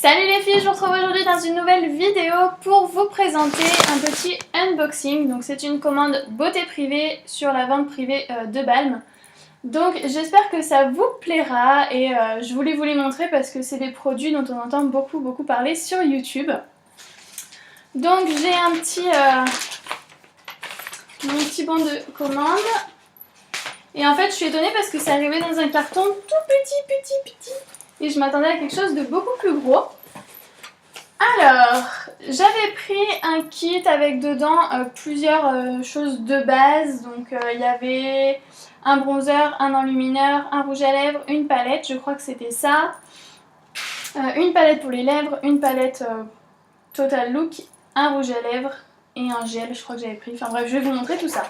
Salut les filles, je vous retrouve aujourd'hui dans une nouvelle vidéo pour vous présenter un petit unboxing. Donc c'est une commande beauté privée sur la vente privée de Balm. Donc j'espère que ça vous plaira et je voulais vous les montrer parce que c'est des produits dont on entend beaucoup parler sur YouTube. Donc j'ai mon petit bon de commande. Et en fait je suis étonnée parce que c'est arrivé dans un carton tout petit. Et je m'attendais à quelque chose de beaucoup plus gros. Alors, j'avais pris un kit avec dedans plusieurs choses de base. Donc il y avait un bronzer, un enlumineur, un rouge à lèvres, une palette, je crois que c'était ça. Une palette pour les lèvres, une palette Total Look, un rouge à lèvres et un gel, je crois que j'avais pris. Enfin bref, je vais vous montrer tout ça.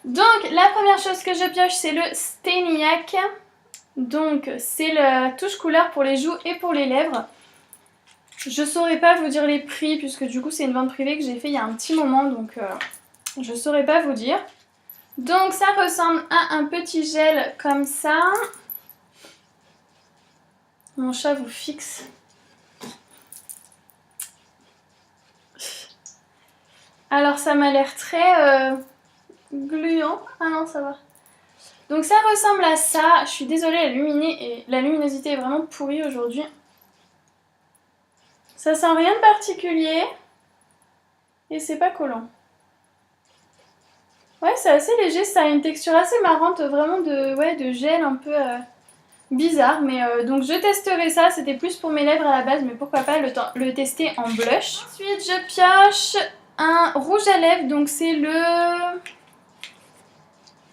Donc la première chose que je pioche, c'est le Staniac. Donc c'est la touche couleur pour les joues et pour les lèvres. Je saurais pas vous dire les prix puisque du coup c'est une vente privée que j'ai fait il y a un petit moment, donc je saurais pas vous dire. Donc ça ressemble à un petit gel comme ça. Mon chat vous fixe. Alors ça m'a l'air très gluant. Ah non, ça va. Donc ça ressemble à ça. Je suis désolée, la luminosité est vraiment pourrie aujourd'hui. Ça sent rien de particulier. Et c'est pas collant. Ouais, c'est assez léger, ça a une texture assez marrante, vraiment de gel un peu bizarre. Mais donc je testerai ça, c'était plus pour mes lèvres à la base, mais pourquoi pas le tester en blush. Ensuite, je pioche un rouge à lèvres, donc c'est le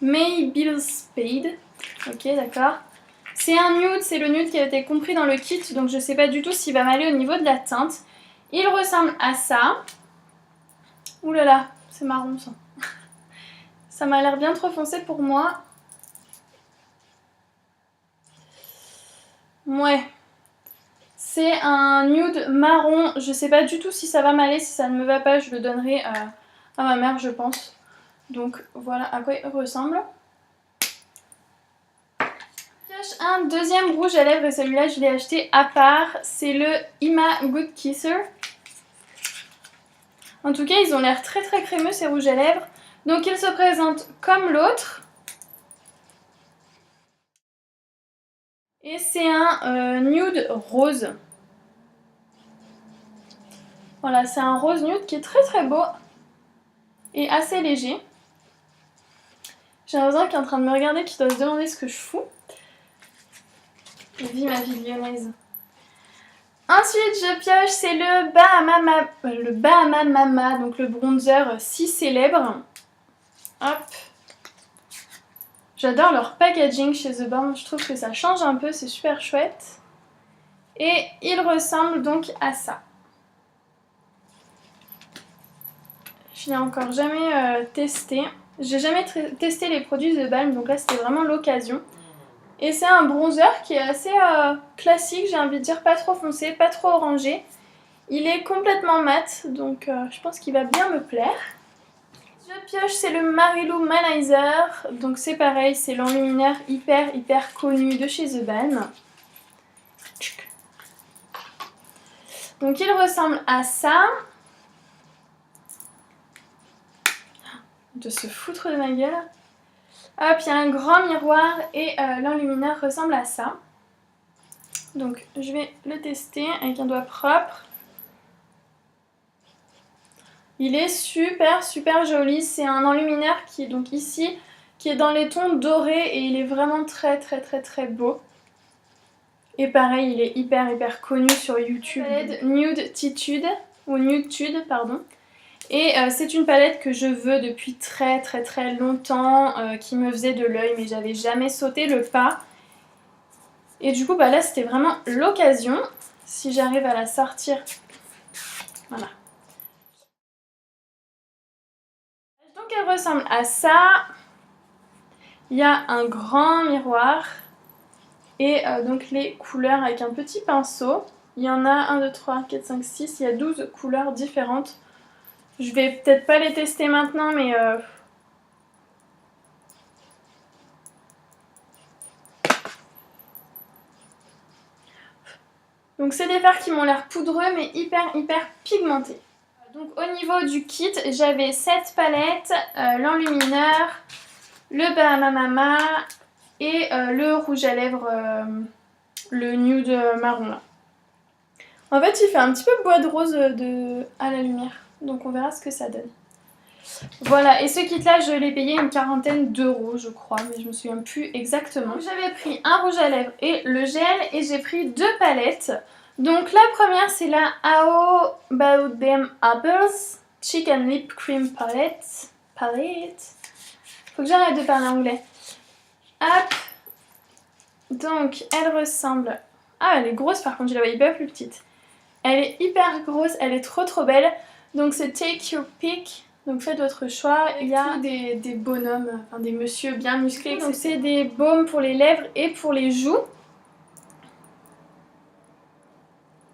Maybelline Spade. Ok, d'accord. C'est un nude, c'est le nude qui a été compris dans le kit, donc je sais pas du tout s'il va m'aller au niveau de la teinte. Il ressemble à ça. Ouh là là, c'est marron ça. Ça m'a l'air bien trop foncé pour moi. Ouais. C'est un nude marron. Je sais pas du tout si ça va m'aller. Si ça ne me va pas, je le donnerai à ma mère, je pense. Donc voilà à quoi il ressemble. Un deuxième rouge à lèvres et celui-là je l'ai acheté à part. C'est le Ima Good Kisser. En tout cas, ils ont l'air très crémeux ces rouges à lèvres. Donc ils se présentent comme l'autre. Et c'est un nude rose. Voilà, c'est un rose nude qui est très beau et assez léger. J'ai un voisin qui est en train de me regarder, qui doit se demander ce que je fous. Vie ma vie lyonnaise. Ensuite, je pioche, c'est le Bahama Mama, donc le bronzer si célèbre. Hop. J'adore leur packaging chez The Balm, je trouve que ça change un peu, c'est super chouette. Et il ressemble donc à ça. Je n'ai encore jamais testé. J'ai jamais testé les produits The Balm, donc là c'était vraiment l'occasion. Et c'est un bronzer qui est assez classique, j'ai envie de dire, pas trop foncé, pas trop orangé. Il est complètement mat, donc je pense qu'il va bien me plaire. Je pioche, c'est le Mary-Lou Manizer. Donc c'est pareil, c'est l'enlumineur hyper connu de chez The Balm. Donc il ressemble à ça. De se foutre de ma gueule. Hop, il y a un grand miroir et l'enlumineur ressemble à ça. Donc je vais le tester avec un doigt propre. Il est super joli. C'est un enlumineur qui est donc ici, qui est dans les tons dorés et il est vraiment très beau. Et pareil, il est hyper connu sur YouTube. Nude-Titude, ou Nude-Tude, pardon. Et c'est une palette que je veux depuis très longtemps, qui me faisait de l'œil, mais j'avais jamais sauté le pas. Et du coup, bah là, c'était vraiment l'occasion, si j'arrive à la sortir. Voilà. Donc elle ressemble à ça. Il y a un grand miroir. Et donc les couleurs avec un petit pinceau. Il y en a 1, 2, 3, 4, 5, 6. Il y a 12 couleurs différentes. Je vais peut-être pas les tester maintenant, mais... Donc c'est des fards qui m'ont l'air poudreux mais hyper pigmentés. Donc au niveau du kit, j'avais cette palette, l'enlumineur, le Bahama Mama et le rouge à lèvres, le nude marron là. En fait il fait un petit peu bois de rose à la lumière, donc on verra ce que ça donne. Voilà, et ce kit là je l'ai payé une 40aine d'euros je crois, mais je me souviens plus exactement. J'avais pris un rouge à lèvres et le gel, et j'ai pris 2 palettes. Donc la première c'est la How About Them Apples Chicken Lip Cream Palette. Faut que j'arrête de parler anglais. Hop. Donc elle ressemble... Ah elle est grosse par contre, je la voyais pas plus petite. Elle est hyper grosse, elle est trop belle. Donc c'est Take Your Pick. Donc faites votre choix. Il y a des bonhommes, enfin des messieurs bien musclés. Donc c'est des baumes pour les lèvres et pour les joues.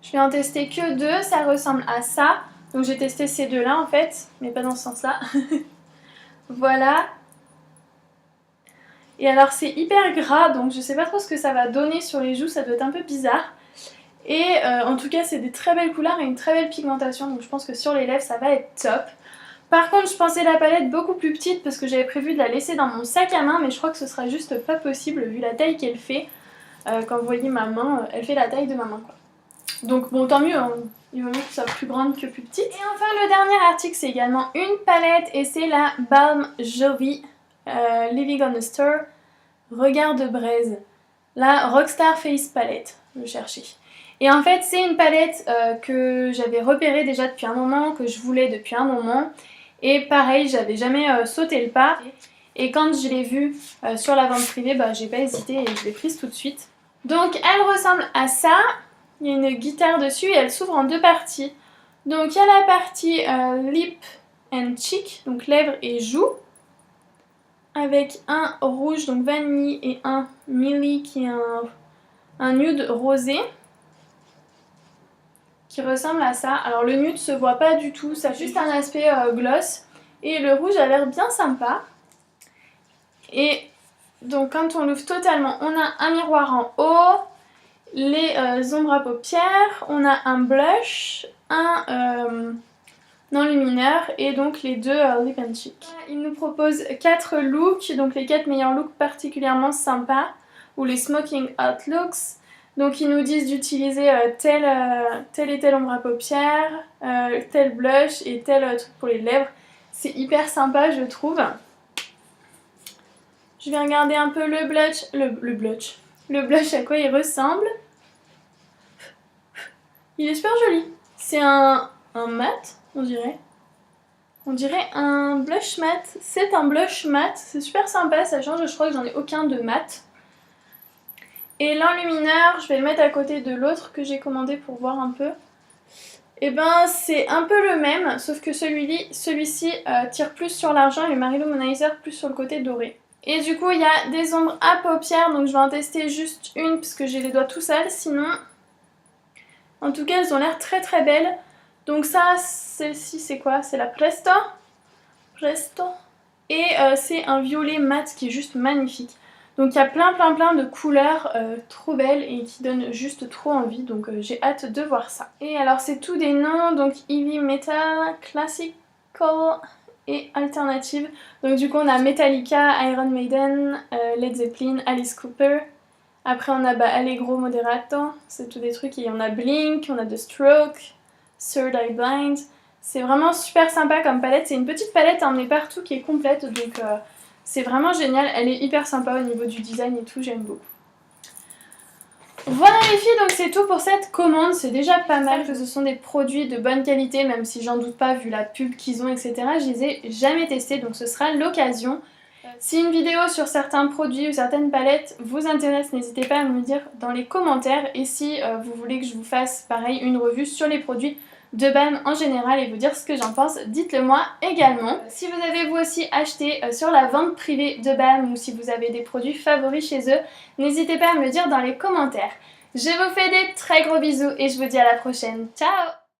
Je vais en tester que 2, ça ressemble à ça. Donc j'ai testé ces 2 là en fait, mais pas dans ce sens là. Voilà. Et alors c'est hyper gras, donc je sais pas trop ce que ça va donner sur les joues, ça doit être un peu bizarre. Et en tout cas c'est des très belles couleurs et une très belle pigmentation, donc je pense que sur les lèvres ça va être top. Par contre je pensais la palette beaucoup plus petite parce que j'avais prévu de la laisser dans mon sac à main, mais je crois que ce sera juste pas possible vu la taille qu'elle fait. Quand vous voyez ma main, elle fait la taille de ma main quoi. Donc bon tant mieux, hein. Il vaut mieux que ce soit plus grande que plus petite. Et enfin le dernier article c'est également une palette et c'est la Balm Jovi Living on a Star Regard de Braise. La Rockstar Face Palette, je cherchais. Et en fait c'est une palette que j'avais repérée déjà depuis un moment, que je voulais depuis un moment. Et pareil j'avais jamais sauté le pas. Et quand je l'ai vue sur la vente privée, bah, j'ai pas hésité et je l'ai prise tout de suite. Donc elle ressemble à ça. Il y a une guitare dessus et elle s'ouvre en 2 parties. Donc il y a la partie lip and cheek, donc lèvres et joues, avec un rouge, donc vanille, et un milli qui est un nude rosé, qui ressemble à ça. Alors le nude se voit pas du tout, ça a juste un aspect gloss. Et le rouge a l'air bien sympa. Et donc quand on l'ouvre totalement, on a un miroir en haut, les ombres à paupières, on a un blush, un enlumineur et donc les 2 lip and cheek. Il nous propose 4 looks, donc les 4 meilleurs looks particulièrement sympas, ou les smoking hot looks. Donc ils nous disent d'utiliser tel et tel ombre à paupières, tel blush et tel truc pour les lèvres. C'est hyper sympa je trouve. Je vais regarder un peu le blush à quoi il ressemble. Il est super joli. C'est un mat, on dirait. On dirait un blush mat. C'est un blush mat. C'est super sympa, ça change. Je crois que j'en ai aucun de mat. Et l'enlumineur, je vais le mettre à côté de l'autre que j'ai commandé pour voir un peu. Et ben c'est un peu le même, sauf que celui-ci tire plus sur l'argent et le Mary Lou Manizer plus sur le côté doré. Et du coup il y a des ombres à paupières, donc je vais en tester juste une parce que j'ai les doigts tout sales, sinon... En tout cas elles ont l'air très belles. Donc ça, celle-ci c'est quoi? C'est la Presto. Et c'est un violet mat qui est juste magnifique. Donc il y a plein de couleurs trop belles et qui donnent juste trop envie, donc j'ai hâte de voir ça. Et alors c'est tout des noms, donc Heavy Metal, Classical et Alternative. Donc du coup on a Metallica, Iron Maiden, Led Zeppelin, Alice Cooper. Après on a Allegro Moderato, c'est tous des trucs, et on a Blink, on a The Stroke, Third Eye Blind. C'est vraiment super sympa comme palette, c'est une petite palette à emmener partout qui est complète, donc... c'est vraiment génial, elle est hyper sympa au niveau du design et tout, j'aime beaucoup. Voilà les filles, donc c'est tout pour cette commande, c'est déjà pas mal que ce sont des produits de bonne qualité, même si j'en doute pas vu la pub qu'ils ont, etc. Je les ai jamais testés, donc ce sera l'occasion. Si une vidéo sur certains produits ou certaines palettes vous intéresse, n'hésitez pas à me le dire dans les commentaires. Et si vous voulez que je vous fasse pareil une revue sur les produits de Balm en général et vous dire ce que j'en pense, dites-le moi également. Si vous avez vous aussi acheté sur la vente privée de Balm ou si vous avez des produits favoris chez eux, n'hésitez pas à me le dire dans les commentaires. Je vous fais des très gros bisous et je vous dis à la prochaine. Ciao!